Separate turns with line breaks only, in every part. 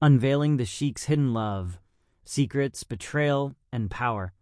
Unveiling the Sheikh's hidden love, secrets, betrayal, and power.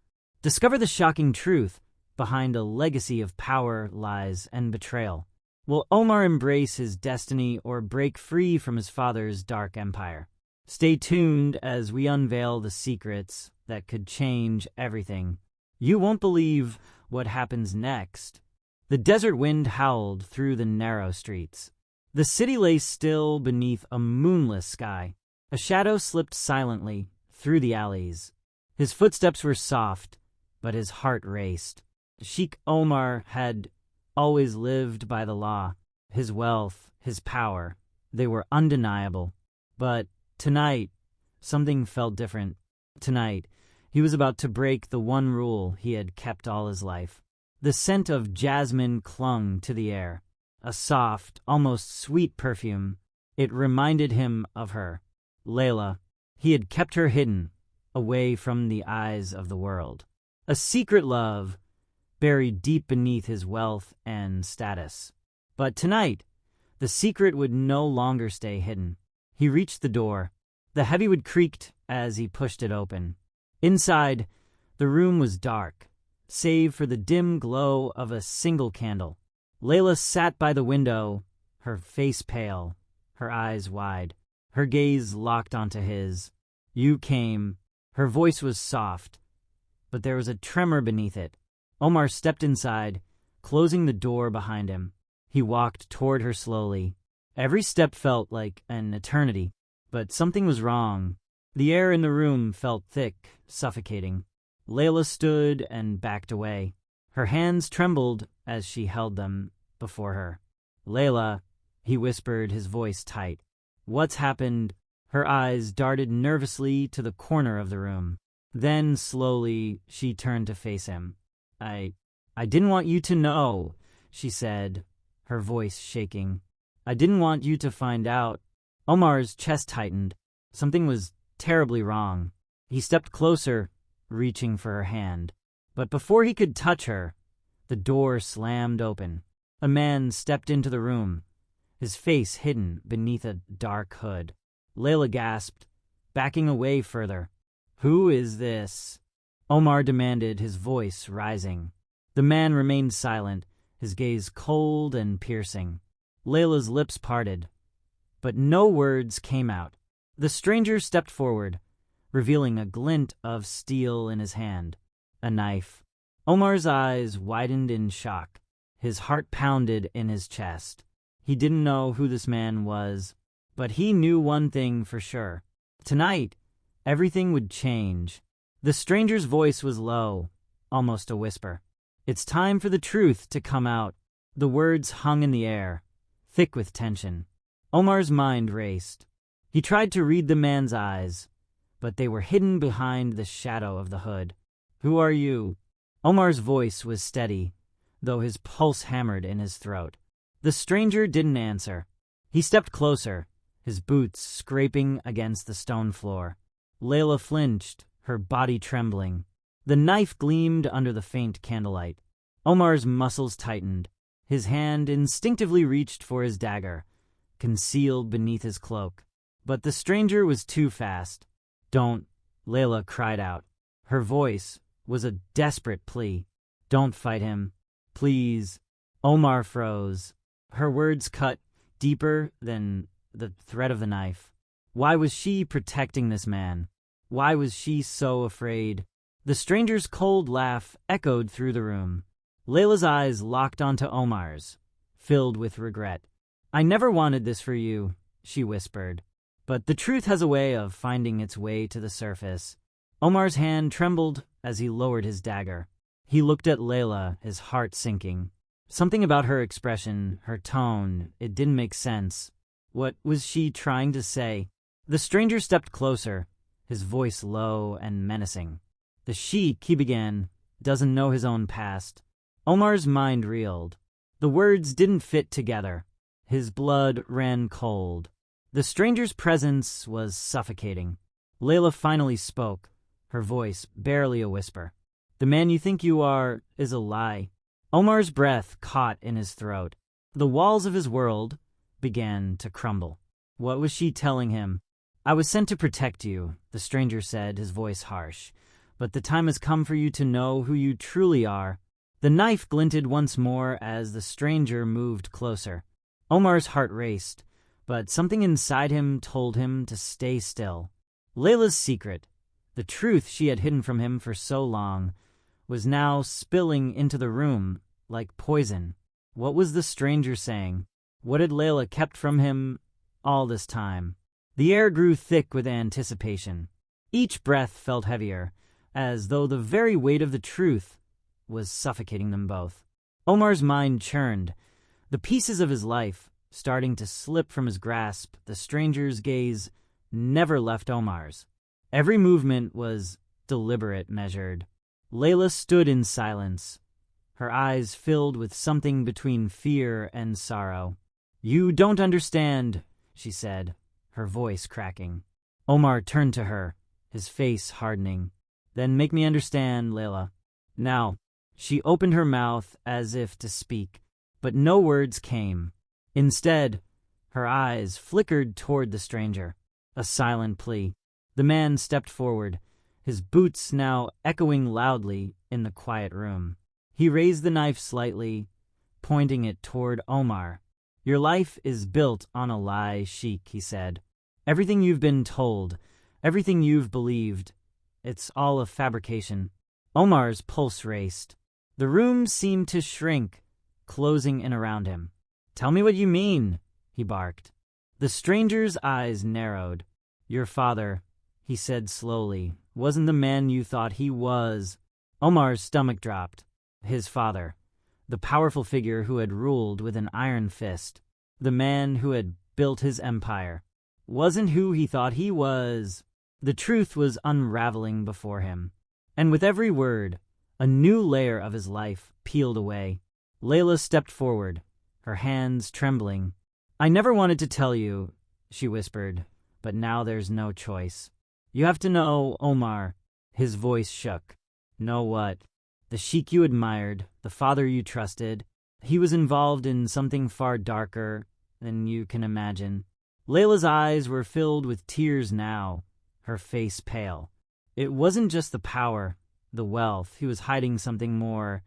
Discover the shocking truth behind a legacy of power, lies, and betrayal. Will Omar embrace his destiny or break free from his father's dark empire? Stay tuned as we unveil the secrets that could change everything. You won't believe what happens next. The desert wind howled through the narrow streets. The city lay still beneath a moonless sky. A shadow slipped silently through the alleys. His footsteps were soft, but his heart raced. Sheikh Omar had always lived by the law. His wealth, his power, they were undeniable. But tonight, something felt different. Tonight, he was about to break the one rule he had kept all his life. The scent of jasmine clung to the air, a soft, almost sweet perfume. It reminded him of her, Layla. He had kept her hidden, away from the eyes of the world. A secret love buried deep beneath his wealth and status. But tonight, the secret would no longer stay hidden. He reached the door. The heavy wood creaked as he pushed it open. Inside, the room was dark, save for the dim glow of a single candle. Layla sat by the window, her face pale, her eyes wide, her gaze locked onto his. "You came." Her voice was soft, but there was a tremor beneath it. Omar stepped inside, closing the door behind him. He walked toward her slowly. Every step felt like an eternity, but something was wrong. The air in the room felt thick, suffocating. Layla stood and backed away. Her hands trembled as she held them before her. "Layla," he whispered, his voice tight. "What's happened?" Her eyes darted nervously to the corner of the room. Then, slowly, she turned to face him. I didn't want you to know," she said, her voice shaking. "I didn't want you to find out." Omar's chest tightened. Something was terribly wrong. He stepped closer, reaching for her hand. But before he could touch her, the door slammed open. A man stepped into the room, his face hidden beneath a dark hood. Layla gasped, backing away further. "Who is this?" Omar demanded, his voice rising. The man remained silent, his gaze cold and piercing. Layla's lips parted, but no words came out. The stranger stepped forward, revealing a glint of steel in his hand, a knife. Omar's eyes widened in shock. His heart pounded in his chest. He didn't know who this man was, but he knew one thing for sure. Tonight, everything would change. The stranger's voice was low, almost a whisper. "It's time for the truth to come out." The words hung in the air, thick with tension. Omar's mind raced. He tried to read the man's eyes, but they were hidden behind the shadow of the hood. "Who are you?" Omar's voice was steady, though his pulse hammered in his throat. The stranger didn't answer. He stepped closer, his boots scraping against the stone floor. Layla flinched, her body trembling. The knife gleamed under the faint candlelight. Omar's muscles tightened. His hand instinctively reached for his dagger, concealed beneath his cloak. But the stranger was too fast. "Don't," Layla cried out. Her voice was a desperate plea. "Don't fight him. Please." Omar froze. Her words cut deeper than the threat of the knife. Why was she protecting this man? Why was she so afraid? The stranger's cold laugh echoed through the room. Layla's eyes locked onto Omar's, filled with regret. "I never wanted this for you," she whispered. "But the truth has a way of finding its way to the surface." Omar's hand trembled as he lowered his dagger. He looked at Layla, his heart sinking. Something about her expression, her tone, it didn't make sense. What was she trying to say? The stranger stepped closer, his voice low and menacing. "The Sheikh," he began, "doesn't know his own past." Omar's mind reeled. The words didn't fit together. His blood ran cold. The stranger's presence was suffocating. Layla finally spoke, her voice barely a whisper. "The man you think you are is a lie." Omar's breath caught in his throat. The walls of his world began to crumble. What was she telling him? I was sent to protect you, the stranger said, his voice harsh. But the time has come for you to know who you truly are. The knife glinted once more as the stranger moved closer. Omar's heart raced, but something inside him told him to stay still. Layla's secret, the truth she had hidden from him for so long, was now spilling into the room like poison. What was the stranger saying? What had Layla kept from him all this time? The air grew thick with anticipation. Each breath felt heavier, as though the very weight of the truth was suffocating them both. Omar's mind churned, the pieces of his life starting to slip from his grasp. The stranger's gaze never left Omar's. Every movement was deliberate, measured. Layla stood in silence, her eyes filled with something between fear and sorrow. "You don't understand," she said, her voice cracking. Omar turned to her, his face hardening. "Then make me understand, Layla." Now, she opened her mouth as if to speak, but no words came. Instead, her eyes flickered toward the stranger, a silent plea. The man stepped forward, his boots now echoing loudly in the quiet room. He raised the knife slightly, pointing it toward Omar. "Your life is built on a lie, Sheikh," he said. "Everything you've been told, everything you've believed, it's all a fabrication." Omar's pulse raced. The room seemed to shrink, closing in around him. "Tell me what you mean," he barked. The stranger's eyes narrowed. "Your father," he said slowly, "wasn't the man you thought he was." Omar's stomach dropped. His father, the powerful figure who had ruled with an iron fist, the man who had built his empire, wasn't who he thought he was. The truth was unraveling before him, and with every word, a new layer of his life peeled away. Layla stepped forward, her hands trembling. "I never wanted to tell you," she whispered, "but now there's no choice. You have to know, Omar." His voice shook. "Know what?" "The sheikh you admired, the father you trusted, he was involved in something far darker than you can imagine." Layla's eyes were filled with tears now, her face pale. It wasn't just the power, the wealth, he was hiding something more.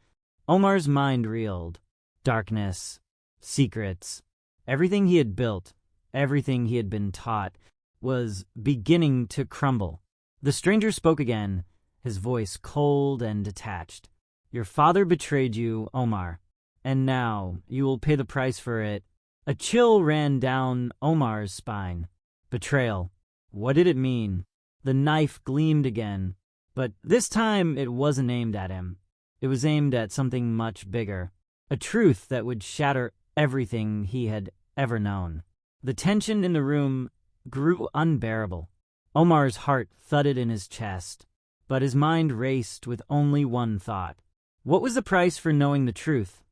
Omar's mind reeled. Darkness, secrets, everything he had built, everything he had been taught, was beginning to crumble. The stranger spoke again, his voice cold and detached. "Your father betrayed you, Omar, and now you will pay the price for it." A chill ran down Omar's spine. Betrayal. What did it mean? The knife gleamed again, but this time it wasn't aimed at him. It was aimed at something much bigger, a truth that would shatter everything he had ever known. The tension in the room grew unbearable. Omar's heart thudded in his chest, but his mind raced with only one thought. What was the price for knowing the truth?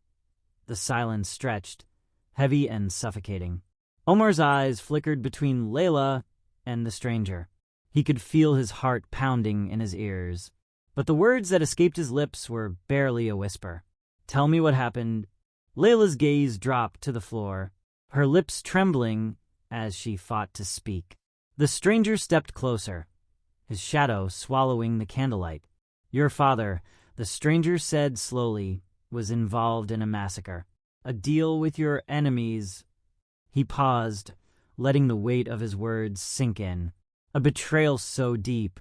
The silence stretched, heavy and suffocating. Omar's eyes flickered between Layla and the stranger. He could feel his heart pounding in his ears, but the words that escaped his lips were barely a whisper. "Tell me what happened." Layla's gaze dropped to the floor, her lips trembling as she fought to speak. The stranger stepped closer, his shadow swallowing the candlelight. "Your father," the stranger said slowly, "was involved in a massacre. A deal with your enemies." He paused, letting the weight of his words sink in. "A betrayal so deep,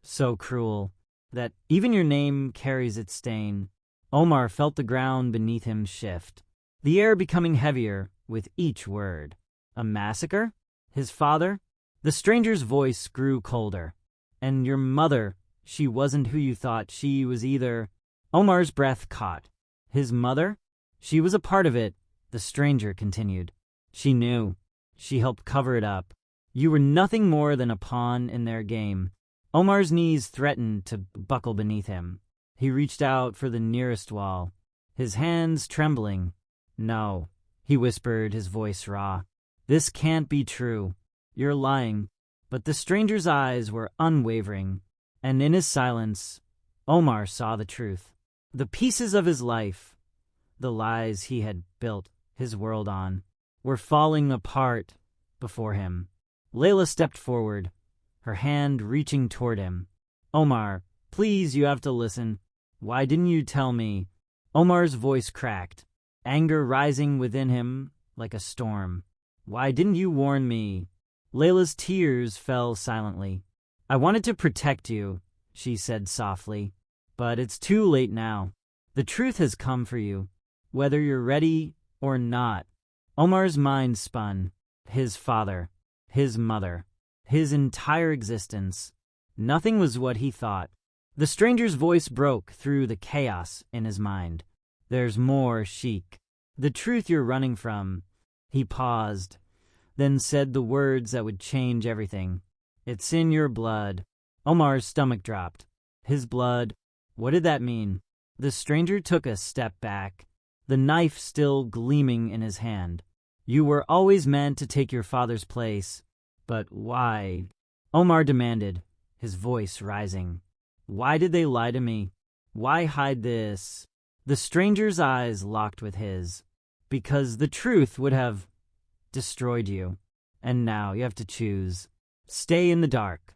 so cruel, that even your name carries its stain." Omar felt the ground beneath him shift, the air becoming heavier with each word. "A massacre? His father?" The stranger's voice grew colder. "And your mother, she wasn't who you thought she was either." Omar's breath caught. "His mother? She was a part of it," the stranger continued. "She knew. She helped cover it up. You were nothing more than a pawn in their game." Omar's knees threatened to buckle beneath him. He reached out for the nearest wall, his hands trembling. "No," he whispered, his voice raw. "This can't be true. You're lying." But the stranger's eyes were unwavering, and in his silence, Omar saw the truth. The pieces of his life, the lies he had built his world on, were falling apart before him. Layla stepped forward, her hand reaching toward him. Omar, please, you have to listen. Why didn't you tell me? Omar's voice cracked, anger rising within him like a storm. Why didn't you warn me? Layla's tears fell silently. I wanted to protect you, she said softly, but it's too late now. The truth has come for you, whether you're ready or not. Omar's mind spun. His father, his mother, his entire existence. Nothing was what he thought. The stranger's voice broke through the chaos in his mind. There's more, Sheikh. The truth you're running from. He paused, then said the words that would change everything. It's in your blood. Omar's stomach dropped. His blood. What did that mean? The stranger took a step back, the knife still gleaming in his hand. You were always meant to take your father's place. But why? Omar demanded, his voice rising. Why did they lie to me? Why hide this? The stranger's eyes locked with his. Because the truth would have destroyed you. And now you have to choose. Stay in the dark,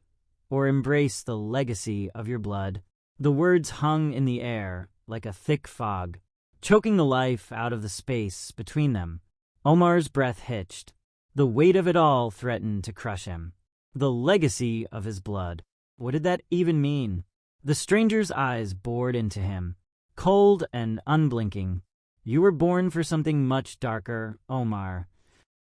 or embrace the legacy of your blood. The words hung in the air like a thick fog, choking the life out of the space between them. Omar's breath hitched. The weight of it all threatened to crush him. The legacy of his blood. What did that even mean? The stranger's eyes bored into him, cold and unblinking. You were born for something much darker, Omar.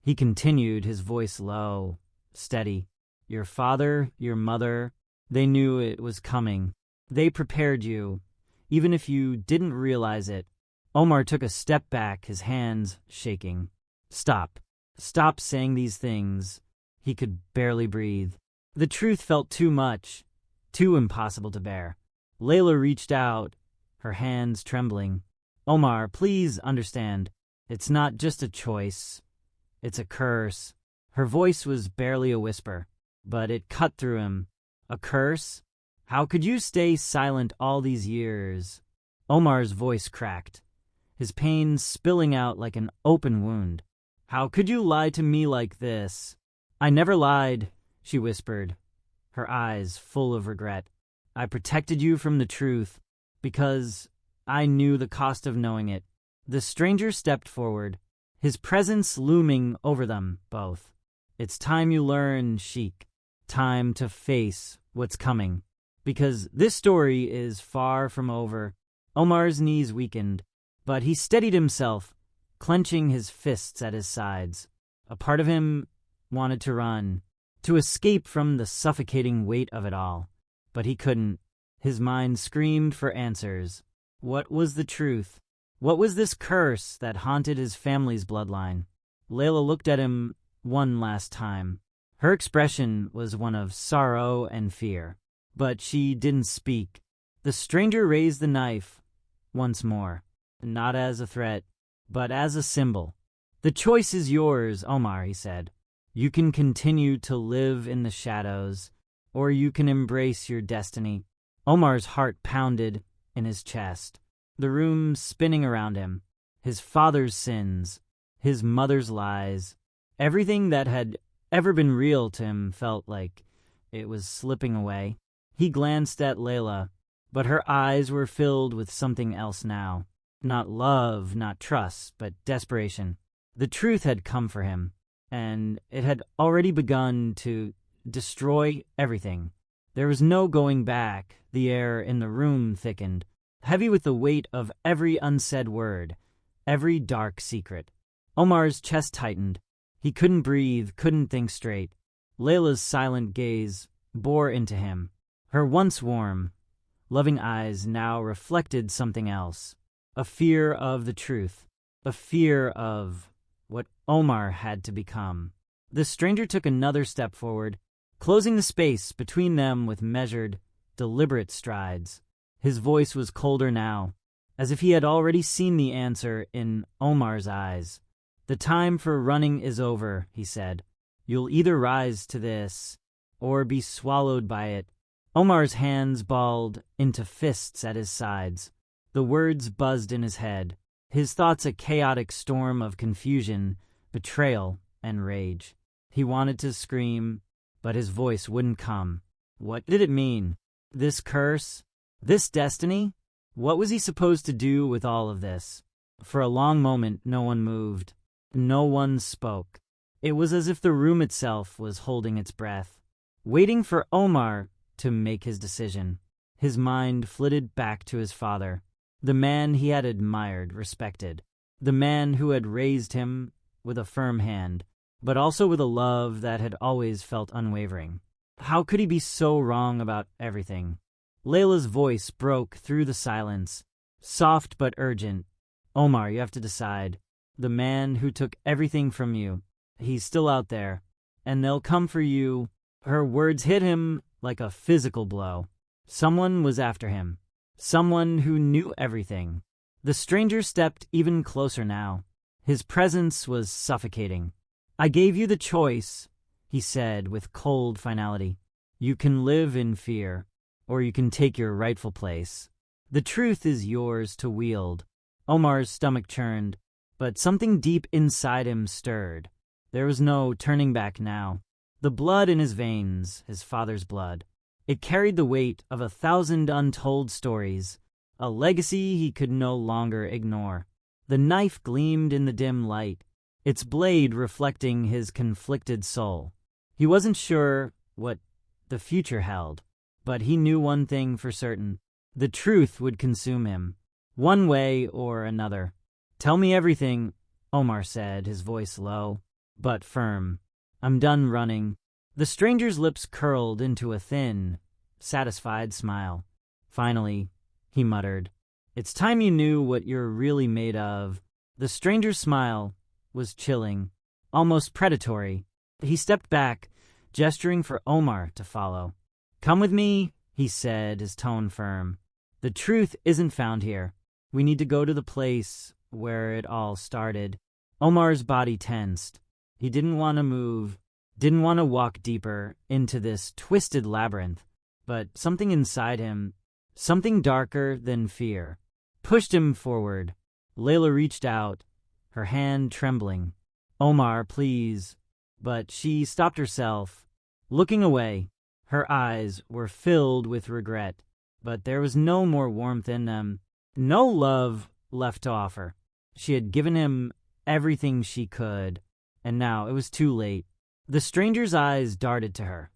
He continued, his voice low, steady. Your father, your mother, they knew it was coming. They prepared you, even if you didn't realize it. Omar took a step back, his hands shaking. Stop. Stop saying these things. He could barely breathe. The truth felt too much, too impossible to bear. Layla reached out, her hands trembling. Omar, please understand. It's not just a choice. It's a curse. Her voice was barely a whisper, but it cut through him. A curse? How could you stay silent all these years? Omar's voice cracked, his pain spilling out like an open wound. How could you lie to me like this? I never lied, she whispered, her eyes full of regret. I protected you from the truth because I knew the cost of knowing it. The stranger stepped forward, his presence looming over them both. It's time you learn, Sheikh. Time to face what's coming. Because this story is far from over. Omar's knees weakened, but he steadied himself, clenching his fists at his sides. A part of him wanted to run, to escape from the suffocating weight of it all. But he couldn't. His mind screamed for answers. What was the truth? What was this curse that haunted his family's bloodline? Layla looked at him one last time. Her expression was one of sorrow and fear, but she didn't speak. The stranger raised the knife once more, not as a threat, but as a symbol. The choice is yours, Omar, he said. You can continue to live in the shadows, or you can embrace your destiny. Omar's heart pounded in his chest, the room spinning around him, his father's sins, his mother's lies. Everything that had ever been real to him felt like it was slipping away. He glanced at Layla, but her eyes were filled with something else now. Not love, not trust, but desperation. The truth had come for him, and it had already begun to destroy everything. There was no going back. The air in the room thickened, heavy with the weight of every unsaid word, every dark secret. Omar's chest tightened. He couldn't breathe, couldn't think straight. Layla's silent gaze bore into him. Her once warm, loving eyes now reflected something else. A fear of the truth. A fear of what Omar had to become. The stranger took another step forward, closing the space between them with measured, deliberate strides. His voice was colder now, as if he had already seen the answer in Omar's eyes. The time for running is over, he said. You'll either rise to this, or be swallowed by it. Omar's hands balled into fists at his sides. The words buzzed in his head, his thoughts a chaotic storm of confusion, betrayal, and rage. He wanted to scream, but his voice wouldn't come. What did it mean? This curse? This destiny? What was he supposed to do with all of this? For a long moment, no one moved. No one spoke. It was as if the room itself was holding its breath, waiting for Omar to make his decision. His mind flitted back to his father, the man he had admired, respected, the man who had raised him with a firm hand, but also with a love that had always felt unwavering. How could he be so wrong about everything? Layla's voice broke through the silence, soft but urgent. Omar, you have to decide. The man who took everything from you, he's still out there, and they'll come for you. Her words hit him like a physical blow. Someone was after him. Someone who knew everything. The stranger stepped even closer now. His presence was suffocating. I gave you the choice, he said with cold finality. You can live in fear, or you can take your rightful place. The truth is yours to wield. Omar's stomach churned, but something deep inside him stirred. There was no turning back now. The blood in his veins, his father's blood, it carried the weight of 1,000 untold stories, a legacy he could no longer ignore. The knife gleamed in the dim light, its blade reflecting his conflicted soul. He wasn't sure what the future held, but he knew one thing for certain. The truth would consume him, one way or another. Tell me everything, Omar said, his voice low, but firm. I'm done running. The stranger's lips curled into a thin, satisfied smile. Finally, he muttered, it's time you knew what you're really made of. The stranger's smile was chilling, almost predatory. He stepped back, gesturing for Omar to follow. Come with me, he said, his tone firm. The truth isn't found here. We need to go to the place where it all started. Omar's body tensed. He didn't want to move, didn't want to walk deeper into this twisted labyrinth, but something inside him, something darker than fear, pushed him forward. Layla reached out, her hand trembling. Omar, please. But she stopped herself, looking away. Her eyes were filled with regret, but there was no more warmth in them, no love left to offer. She had given him everything she could, and now it was too late. The stranger's eyes darted to her,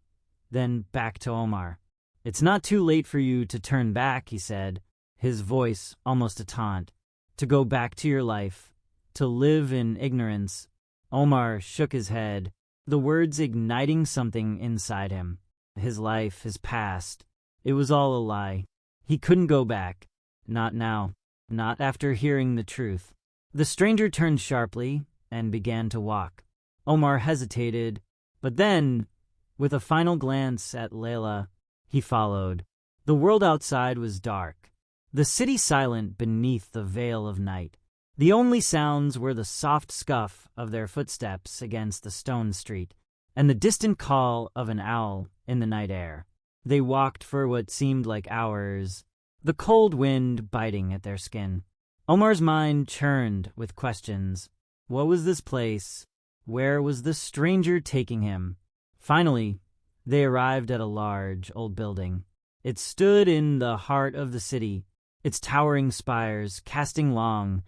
then back to Omar. It's not too late for you to turn back, he said, his voice almost a taunt. To go back to your life, to live in ignorance. Omar shook his head, the words igniting something inside him. His life, his past, it was all a lie. He couldn't go back. Not now. Not after hearing the truth. The stranger turned sharply and began to walk. Omar hesitated, but then, with a final glance at Layla, he followed. The world outside was dark, the city silent beneath the veil of night. The only sounds were the soft scuff of their footsteps against the stone street and the distant call of an owl in the night air. They walked for what seemed like hours, the cold wind biting at their skin. Omar's mind churned with questions. What was this place? Where was the stranger taking him? Finally, they arrived at a large, old building. It stood in the heart of the city, its towering spires casting long,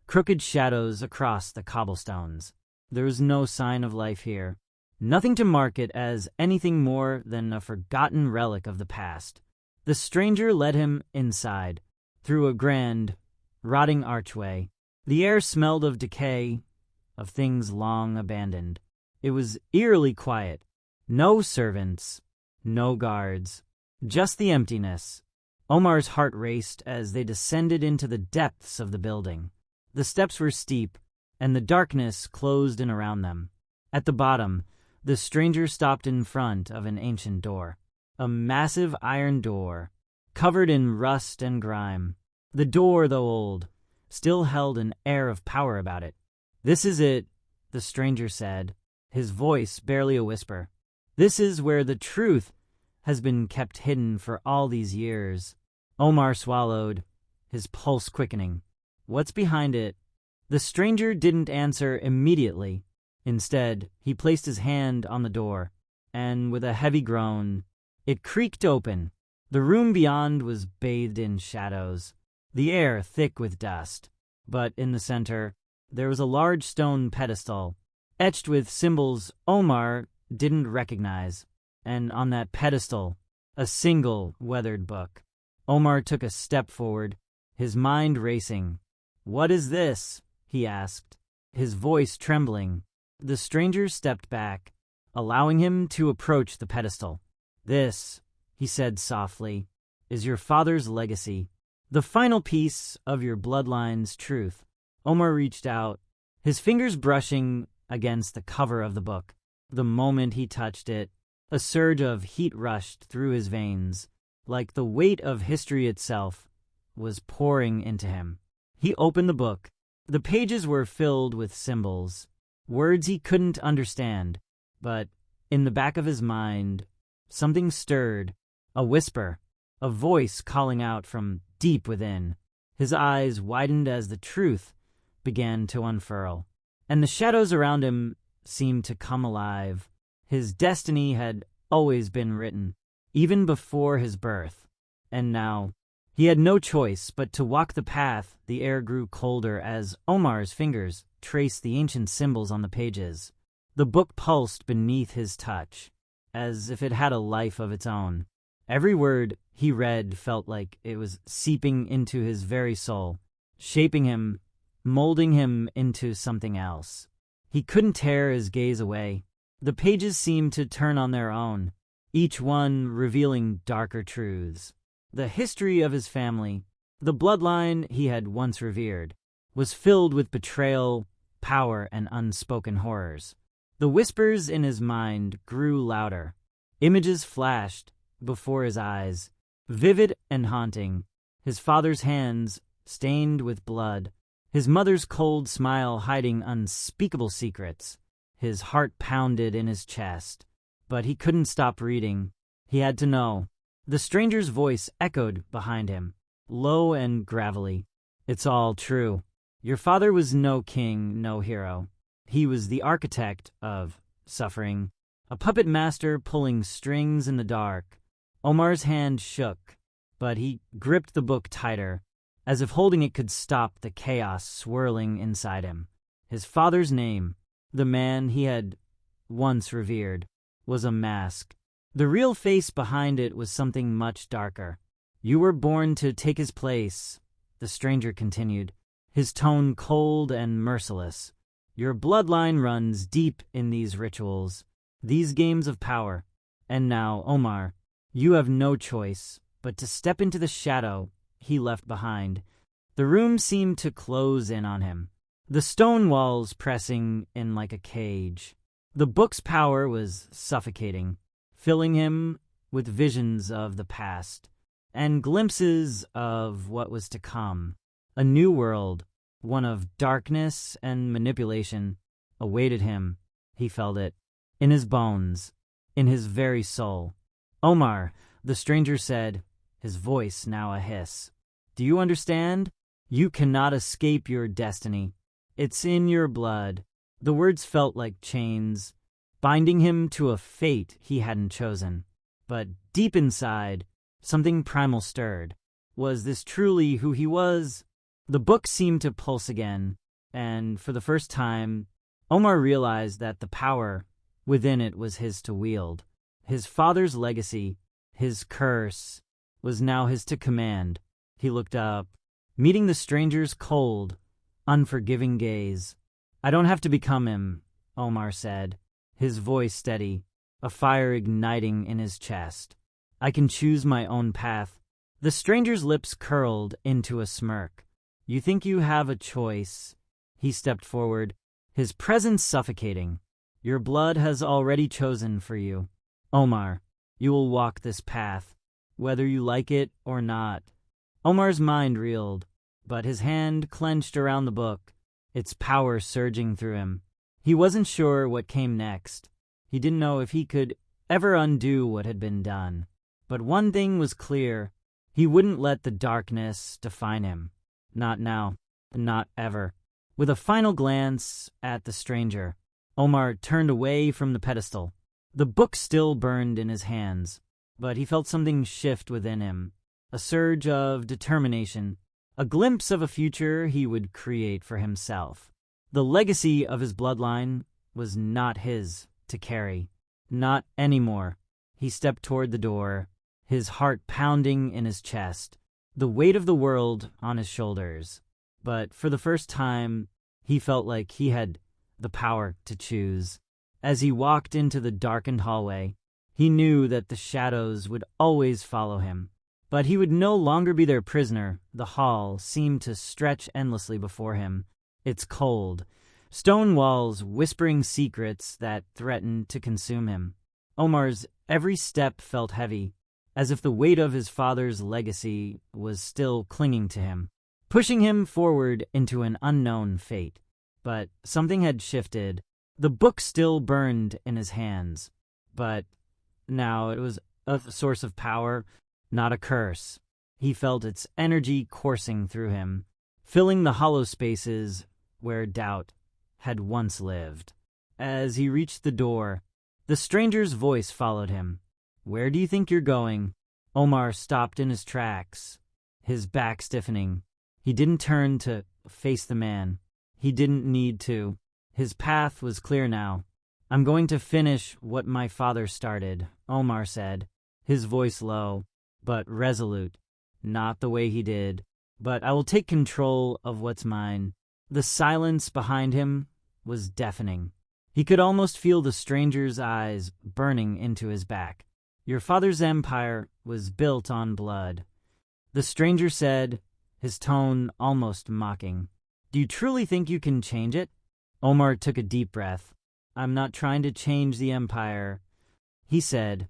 crooked shadows across the cobblestones. There was no sign of life here, nothing to mark it as anything more than a forgotten relic of the past. The stranger led him inside, through a grand, rotting archway. The air smelled of decay, of things long abandoned. It was eerily quiet. No servants, no guards, just the emptiness. Omar's heart raced as they descended into the depths of the building. The steps were steep, and the darkness closed in around them. At the bottom, the stranger stopped in front of an ancient door. A massive iron door, covered in rust and grime. The door, though old, still held an air of power about it. This is it, the stranger said, his voice barely a whisper. This is where the truth has been kept hidden for all these years. Omar swallowed, his pulse quickening. What's behind it? The stranger didn't answer immediately. Instead, he placed his hand on the door, and with a heavy groan, it creaked open. The room beyond was bathed in shadows, the air thick with dust. But in the center, there was a large stone pedestal, etched with symbols Omar didn't recognize, and on that pedestal, a single weathered book. Omar took a step forward, his mind racing. "What is this?" he asked, his voice trembling. The stranger stepped back, allowing him to approach the pedestal. "This," he said softly, "is your father's legacy, the final piece of your bloodline's truth." Omar reached out, his fingers brushing against the cover of the book. The moment he touched it, a surge of heat rushed through his veins, like the weight of history itself was pouring into him. He opened the book. The pages were filled with symbols, words he couldn't understand, but in the back of his mind, something stirred, a whisper, a voice calling out from deep within. His eyes widened as the truth began to unfurl, and the shadows around him seemed to come alive. His destiny had always been written, even before his birth, and now he had no choice but to walk the path. The air grew colder as Omar's fingers traced the ancient symbols on the pages. The book pulsed beneath his touch, as if it had a life of its own. Every word he read felt like it was seeping into his very soul, shaping him, molding him into something else. He couldn't tear his gaze away. The pages seemed to turn on their own, each one revealing darker truths. The history of his family, the bloodline he had once revered, was filled with betrayal, power, and unspoken horrors. The whispers in his mind grew louder. Images flashed before his eyes, vivid and haunting. His father's hands stained with blood, his mother's cold smile hiding unspeakable secrets. His heart pounded in his chest, but he couldn't stop reading. He had to know. The stranger's voice echoed behind him, low and gravelly. "It's all true. Your father was no king, no hero. He was the architect of suffering, a puppet master pulling strings in the dark." Omar's hand shook, but he gripped the book tighter, as if holding it could stop the chaos swirling inside him. His father's name, the man he had once revered, was a mask. The real face behind it was something much darker. "You were born to take his place," the stranger continued, his tone cold and merciless. "Your bloodline runs deep in these rituals, these games of power. And now, Omar, you have no choice but to step into the shadow he left behind." The room seemed to close in on him, the stone walls pressing in like a cage. The book's power was suffocating, filling him with visions of the past and glimpses of what was to come. A new world, one of darkness and manipulation, awaited him. He felt it, in his bones, in his very soul. "Omar," the stranger said, his voice now a hiss. "Do you understand? You cannot escape your destiny. It's in your blood." The words felt like chains, binding him to a fate he hadn't chosen. But deep inside, something primal stirred. Was this truly who he was? The book seemed to pulse again, and for the first time, Omar realized that the power within it was his to wield. His father's legacy, his curse, was now his to command. He looked up, meeting the stranger's cold, unforgiving gaze. "I don't have to become him," Omar said, his voice steady, a fire igniting in his chest. "I can choose my own path." The stranger's lips curled into a smirk. "You think you have a choice?" He stepped forward, his presence suffocating. "Your blood has already chosen for you. Omar, you will walk this path, whether you like it or not." Omar's mind reeled, but his hand clenched around the book, its power surging through him. He wasn't sure what came next. He didn't know if he could ever undo what had been done. But one thing was clear. He wouldn't let the darkness define him. Not now. Not ever. With a final glance at the stranger, Omar turned away from the pedestal. The book still burned in his hands, but he felt something shift within him, a surge of determination, a glimpse of a future he would create for himself. The legacy of his bloodline was not his to carry. Not anymore. He stepped toward the door, his heart pounding in his chest, the weight of the world on his shoulders. But for the first time, he felt like he had the power to choose. As he walked into the darkened hallway, he knew that the shadows would always follow him. But he would no longer be their prisoner. The hall seemed to stretch endlessly before him. Its cold, stone walls whispering secrets that threatened to consume him. Omar's every step felt heavy, as if the weight of his father's legacy was still clinging to him, pushing him forward into an unknown fate. But something had shifted. The book still burned in his hands, but now it was a source of power, not a curse. He felt its energy coursing through him, filling the hollow spaces where doubt had once lived. As he reached the door, the stranger's voice followed him. "Where do you think you're going?" Omar stopped in his tracks, his back stiffening. He didn't turn to face the man. He didn't need to. His path was clear now. "I'm going to finish what my father started," Omar said, his voice low, but resolute. "Not the way he did, but I will take control of what's mine." The silence behind him was deafening. He could almost feel the stranger's eyes burning into his back. "Your father's empire was built on blood," the stranger said, his tone almost mocking. "Do you truly think you can change it?" Omar took a deep breath. "I'm not trying to change the empire," he said,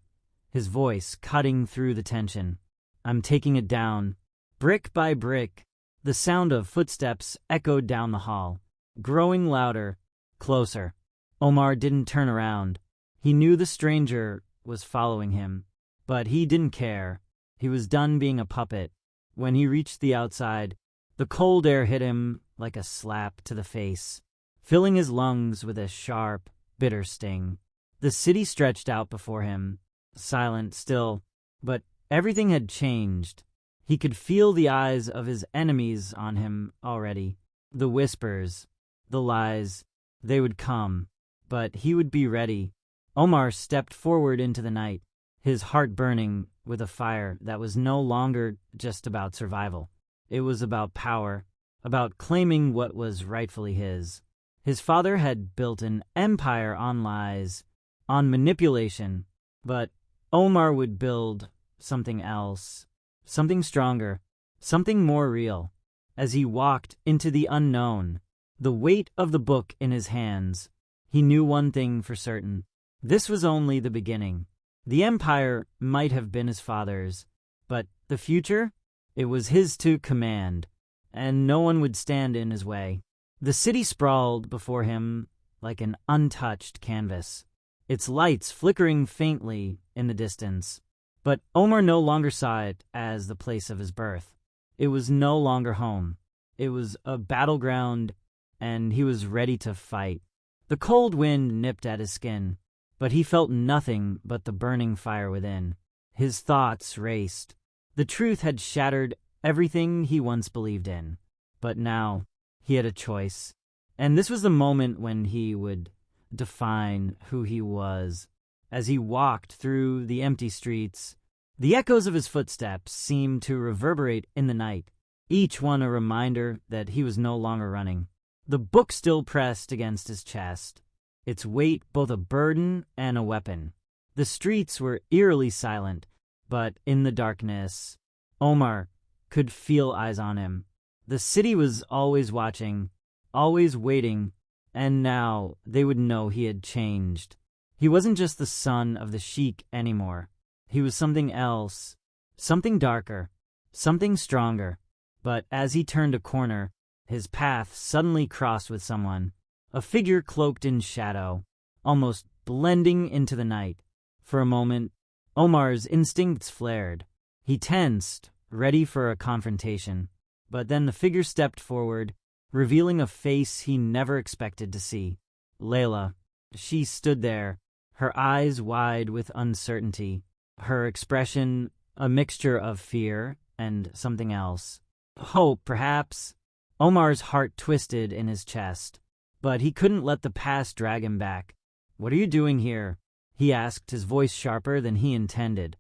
his voice cutting through the tension. "I'm taking it down, brick by brick." The sound of footsteps echoed down the hall, growing louder, closer. Omar didn't turn around. He knew the stranger was following him, but he didn't care. He was done being a puppet. When he reached the outside, the cold air hit him like a slap to the face, filling his lungs with a sharp, bitter sting. The city stretched out before him, silent still, but everything had changed. He could feel the eyes of his enemies on him already. The whispers, the lies, they would come, but he would be ready. Omar stepped forward into the night, his heart burning with a fire that was no longer just about survival. It was about power, about claiming what was rightfully his. His father had built an empire on lies, on manipulation, but Omar would build something else, something stronger, something more real. As he walked into the unknown, the weight of the book in his hands, he knew one thing for certain. This was only the beginning. The empire might have been his father's, but the future? It was his to command, and no one would stand in his way. The city sprawled before him like an untouched canvas, its lights flickering faintly in the distance. But Omar no longer saw it as the place of his birth. It was no longer home. It was a battleground, and he was ready to fight. The cold wind nipped at his skin, but he felt nothing but the burning fire within. His thoughts raced. The truth had shattered everything he once believed in. But now he had a choice, and this was the moment when he would define who he was. As he walked through the empty streets, the echoes of his footsteps seemed to reverberate in the night, each one a reminder that he was no longer running. The book still pressed against his chest, its weight both a burden and a weapon. The streets were eerily silent, but in the darkness, Omar could feel eyes on him. The city was always watching, always waiting, and now they would know he had changed. He wasn't just the son of the Sheikh anymore. He was something else, something darker, something stronger. But as he turned a corner, his path suddenly crossed with someone, a figure cloaked in shadow, almost blending into the night. For a moment, Omar's instincts flared. He tensed, ready for a confrontation. But then the figure stepped forward, revealing a face he never expected to see. Layla, She stood there, her eyes wide with uncertainty, her expression a mixture of fear and something else. Hope, perhaps. Omar's heart twisted in his chest, but he couldn't let the past drag him back. "What are you doing here?" he asked, his voice sharper than he intended.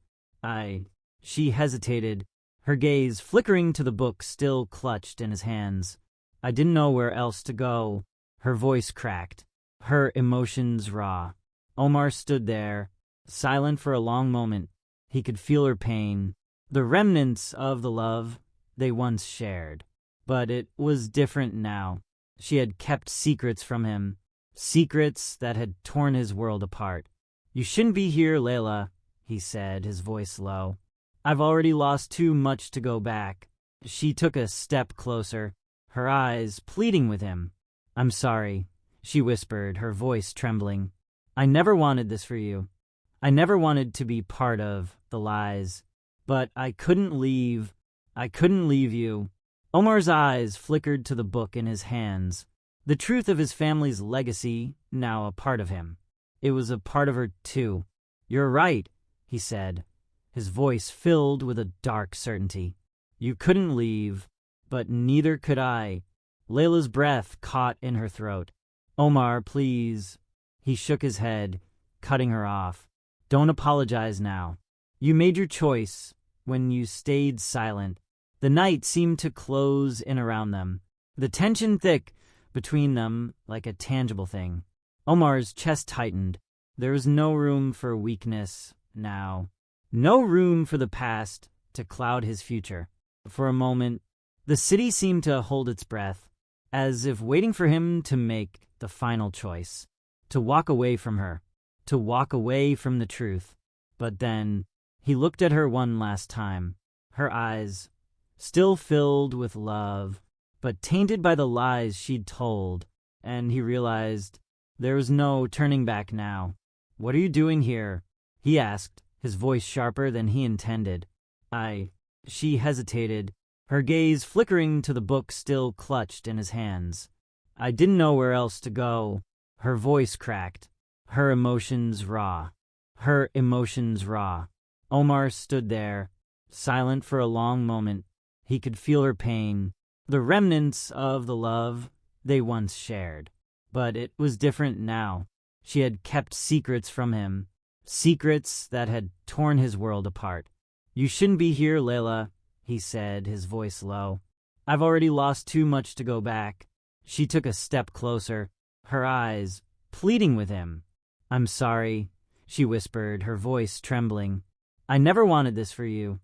She hesitated, her gaze flickering to the book still clutched in his hands. "I didn't know where else to go." Her voice cracked, her emotions raw. Omar stood there, silent for a long moment. He could feel her pain, the remnants of the love they once shared. But it was different now. She had kept secrets from him, secrets that had torn his world apart. "You shouldn't be here, Layla," he said, his voice low. "I've already lost too much to go back." She took a step closer, her eyes pleading with him. "I'm sorry," she whispered, her voice trembling. "I never wanted this for you. I never wanted to be part of the lies. But I couldn't leave. I couldn't leave you." Omar's eyes flickered to the book in his hands. The truth of his family's legacy, now a part of him. It was a part of her, too. "You're right," he said, his voice filled with a dark certainty. "You couldn't leave, but neither could I." Layla's breath caught in her throat. "Omar, please." He shook his head, cutting her off. "Don't apologize now. You made your choice when you stayed silent." The night seemed to close in around them, the tension thick between them like a tangible thing. Omar's chest tightened. There was no room for weakness now. No room for the past to cloud his future. For a moment, the city seemed to hold its breath, as if waiting for him to make the final choice, to walk away from her, to walk away from the truth. But then, he looked at her one last time, her eyes still filled with love, but tainted by the lies she'd told, and he realized there was no turning back now. "What are you doing here?" he asked, his voice sharper than he intended. She hesitated, her gaze flickering to the book still clutched in his hands. "I didn't know where else to go." Her voice cracked, her emotions raw. Omar stood there, silent for a long moment. He could feel her pain, the remnants of the love they once shared. But it was different now. She had kept secrets from him, secrets that had torn his world apart. "You shouldn't be here, Layla," he said, his voice low. "I've already lost too much to go back." She took a step closer, her eyes pleading with him. "I'm sorry," she whispered, her voice trembling. "I never wanted this for you.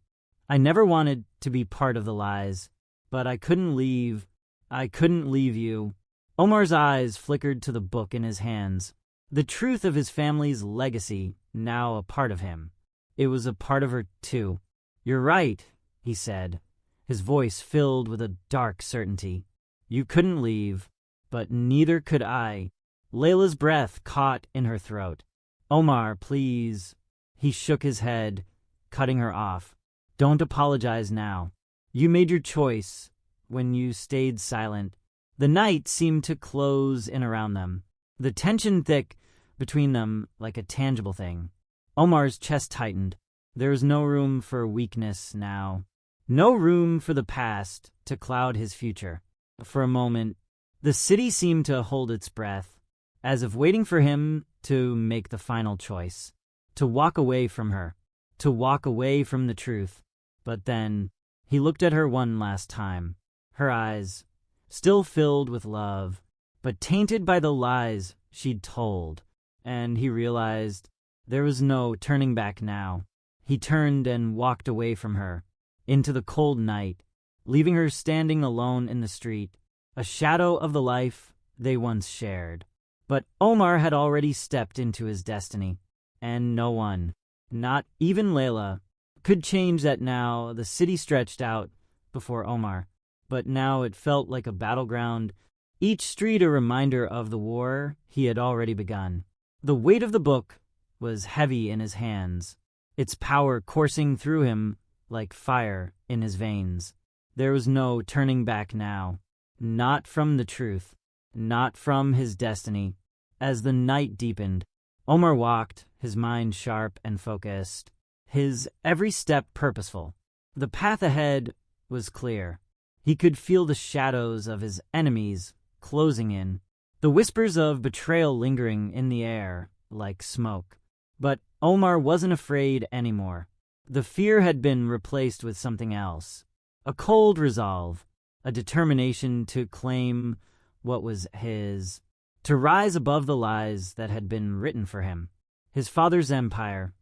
I never wanted to be part of the lies. But I couldn't leave. I couldn't leave you." Omar's eyes flickered to the book in his hands. The truth of his family's legacy, now a part of him. It was a part of her, too. "You're right," he said, his voice filled with a dark certainty. "You couldn't leave, but neither could I." Layla's breath caught in her throat. "Omar, please." He shook his head, cutting her off. "Don't apologize now. You made your choice when you stayed silent." The night seemed to close in around them, the tension thick between them like a tangible thing. Omar's chest tightened. There was no room for weakness now. No room for the past to cloud his future. For a moment, the city seemed to hold its breath, as if waiting for him to make the final choice, to walk away from her, to walk away from the truth. But then, he looked at her one last time, her eyes still filled with love, but tainted by the lies she'd told, and he realized there was no turning back now. He turned and walked away from her, into the cold night, leaving her standing alone in the street, a shadow of the life they once shared. But Omar had already stepped into his destiny, and no one, not even Layla, could change that. Now the city stretched out before Omar, but now it felt like a battleground, each street a reminder of the war he had already begun. The weight of the book was heavy in his hands, its power coursing through him like fire in his veins. There was no turning back now, not from the truth, not from his destiny. As the night deepened, Omar walked, his mind sharp and focused, his every step purposeful. The path ahead was clear. He could feel the shadows of his enemies closing in, the whispers of betrayal lingering in the air like smoke. But Omar wasn't afraid anymore. The fear had been replaced with something else. A cold resolve, a determination to claim what was his, to rise above the lies that had been written for him. His father's empire,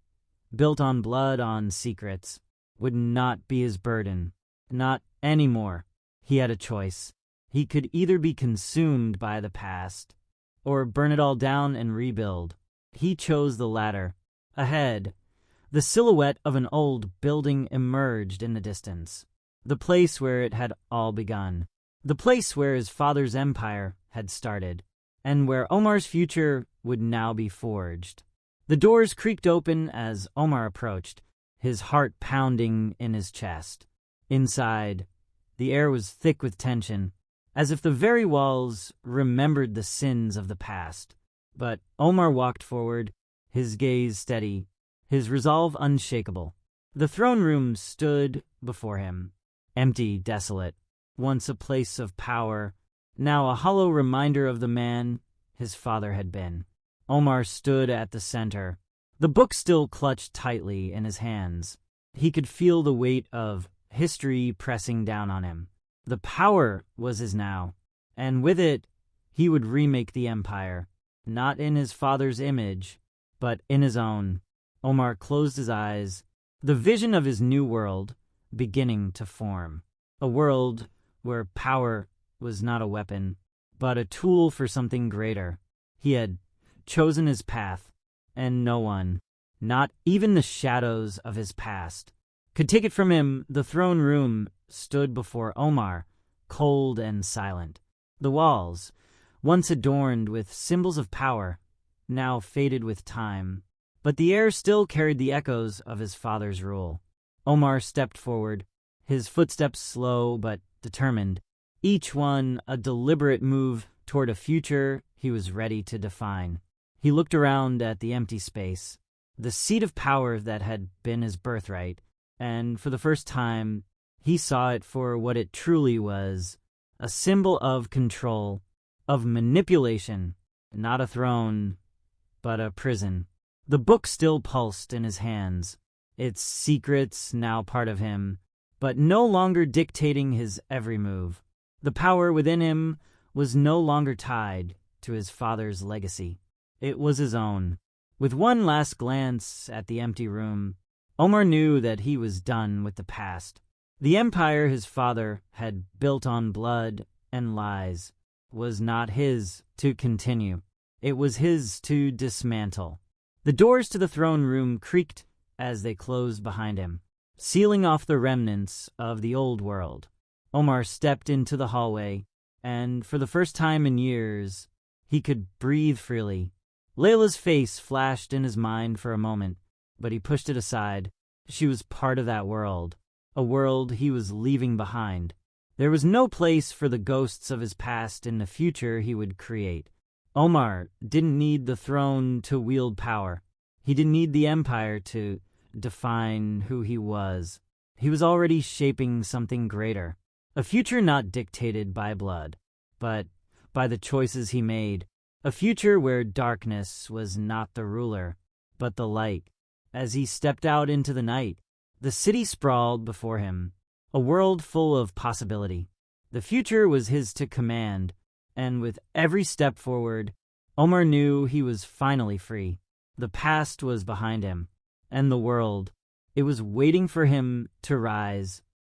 built on blood, on secrets, would not be his burden. Not anymore. He had a choice. He could either be consumed by the past or burn it all down and rebuild. He chose the latter. Ahead, the silhouette of an old building emerged in the distance. The place where it had all begun. The place where his father's empire had started, and where Omar's future would now be forged. The doors creaked open as Omar approached, his heart pounding in his chest. Inside, the air was thick with tension, as if the very walls remembered the sins of the past. But Omar walked forward, his gaze steady, his resolve unshakable. The throne room stood before him, empty, desolate, once a place of power, now a hollow reminder of the man his father had been. Omar stood at the center, the book still clutched tightly in his hands. He could feel the weight of history pressing down on him. The power was his now, and with it, he would remake the empire, not in his father's image, but in his own. Omar closed his eyes, the vision of his new world beginning to form. A world where power was not a weapon, but a tool for something greater. He had chosen his path, and no one, not even the shadows of his past, could take it from him. The throne room stood before Omar, cold and silent. The walls, once adorned with symbols of power, now faded with time, but the air still carried the echoes of his father's rule. Omar stepped forward, his footsteps slow but determined, each one a deliberate move toward a future he was ready to define. He looked around at the empty space, the seat of power that had been his birthright, and for the first time, he saw it for what it truly was, a symbol of control, of manipulation, not a throne, but a prison. The book still pulsed in his hands, its secrets now part of him, but no longer dictating his every move. The power within him was no longer tied to his father's legacy. It was his own. With one last glance at the empty room, Omar knew that he was done with the past. The empire his father had built on blood and lies was not his to continue. It was his to dismantle. The doors to the throne room creaked as they closed behind him, sealing off the remnants of the old world. Omar stepped into the hallway, and for the first time in years, he could breathe freely. Layla's face flashed in his mind for a moment, but he pushed it aside. She was part of that world, a world he was leaving behind. There was no place for the ghosts of his past in the future he would create. Omar didn't need the throne to wield power. He didn't need the empire to define who he was. He was already shaping something greater, a future not dictated by blood, but by the choices he made, a future where darkness was not the ruler, but the light. As he stepped out into the night, the city sprawled before him, a world full of possibility. The future was his to command, and with every step forward, Omar knew he was finally free. The past was behind him, and the world, it was waiting for him to rise